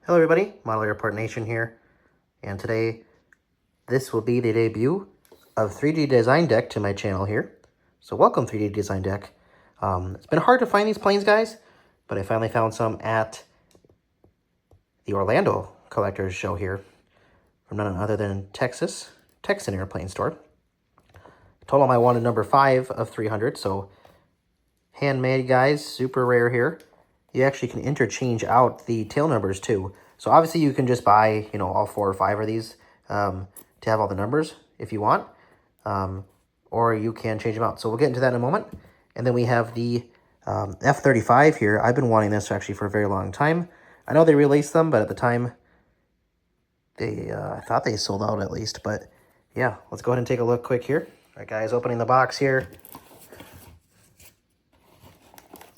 Hello everybody, Model Airport Nation here, and today this will be the debut of 3D Design Deck to my channel here. So welcome 3D Design Deck. It's been hard to find these planes, guys, but I finally found some at the Orlando Collectors Show here from none other than Texan Airplane Store. Told them I wanted number 5 of 300, so handmade, guys, super rare here. You actually can interchange out the tail numbers too. So obviously you can just buy, all 4 or 5 of these to have all the numbers if you want. Or you can change them out. So we'll get into that in a moment. And then we have the F-35 here. I've been wanting this actually for a very long time. I know they released them, but at the time, I thought they sold out at least. But yeah, let's go ahead and take a look quick here. All right, guys, opening the box here.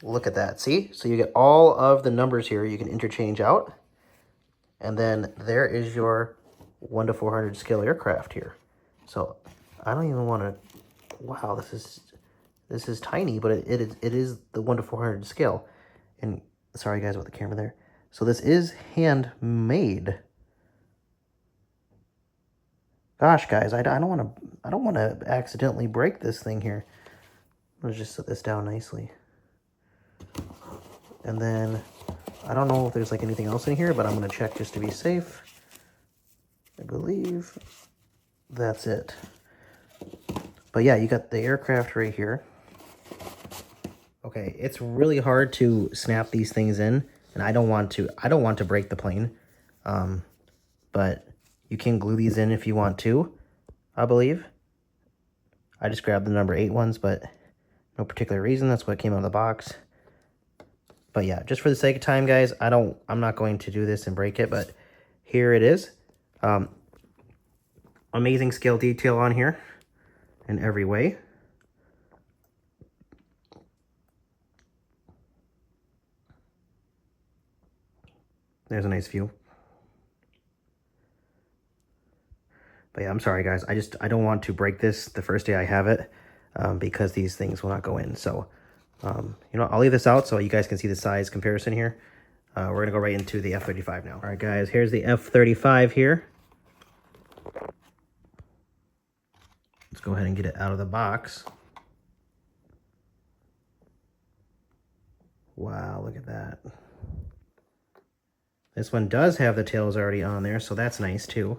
Look at that, see? So you get all of the numbers here you can interchange out. And then there is your 1 to 400 scale aircraft here. So I don't even want to, wow, this is tiny, but it is the 1 to 400 scale. And sorry guys about the camera there. So this is handmade. Gosh, guys, I don't want to accidentally break this thing here. Let's just set this down nicely. And then, I don't know if there's like anything else in here, but I'm going to check just to be safe. I believe that's it. But yeah, you got the aircraft right here. Okay, it's really hard to snap these things in, and I don't want to break the plane. But you can glue these in if you want to, I believe. I just grabbed the number 8 ones, but no particular reason. That's what came out of the box. But yeah, just for the sake of time, guys, I'm not going to do this and break it, but here it is. Amazing scale detail on here in every way. There's a nice view. But yeah, I'm sorry, guys. I don't want to break this the first day I have it because these things will not go in. So, I'll leave this out so you guys can see the size comparison here. We're going to go right into the F-35 now. All right, guys, here's the F-35 here. Let's go ahead and get it out of the box. Wow, look at that. This one does have the tails already on there, so that's nice too.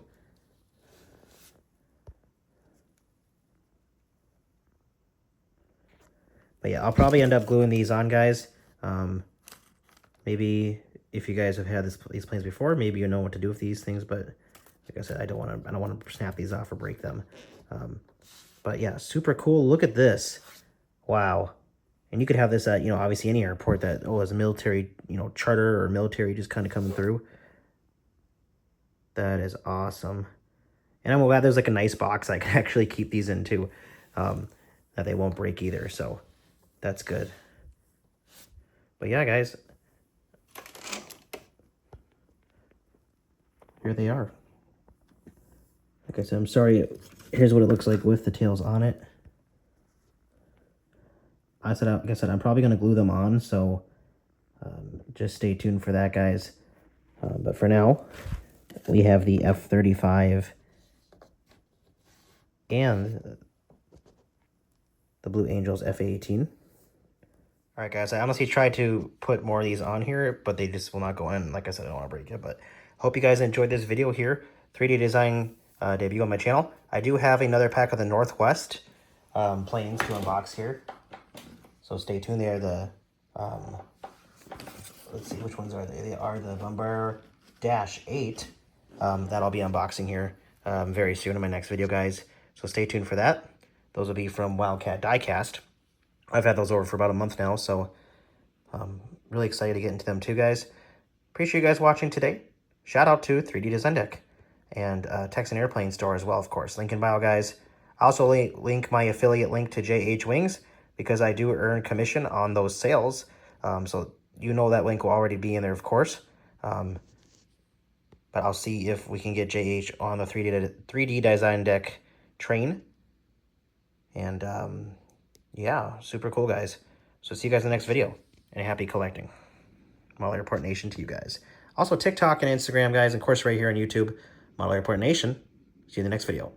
But yeah, I'll probably end up gluing these on, guys. Maybe if you guys have had these planes before, maybe you know what to do with these things. But like I said, I don't want to snap these off or break them. But yeah, super cool. Look at this. Wow. And you could have this at, obviously any airport that, as a military, charter or military just kind of coming through. That is awesome. And I'm glad there's like a nice box I can actually keep these in too. That they won't break either. So that's good. But yeah, guys. Here they are. Like I said, I'm sorry. Here's what it looks like with the tails on it. Like I said, I'm probably going to glue them on, so just stay tuned for that, guys. But for now, we have the F-35 and the Blue Angels FA-18. All right, guys, I honestly tried to put more of these on here, but they just will not go in. Like I said, I don't want to break it, but hope you guys enjoyed this video here. 3D design debut on my channel. I do have another pack of the Northwest planes to unbox here. So stay tuned. They are the, let's see, which ones are they? They are the Bombardier -8 that I'll be unboxing here very soon in my next video, guys. So stay tuned for that. Those will be from Wildcat Diecast. I've had those over for about a month now, so really excited to get into them too, guys. Appreciate you guys watching today. Shout out to 3D Design Deck and Texan Airplane Store as well, of course. Link in bio, guys. I also link my affiliate link to JH Wings because I do earn commission on those sales. So that link will already be in there, of course. But I'll see if we can get JH on the 3D Design Deck train. And yeah, super cool, guys. So see you guys in the next video, and happy collecting. Model Airport Nation to you guys. Also TikTok and Instagram, guys, and of course right here on YouTube, Model Airport Nation. See you in the next video.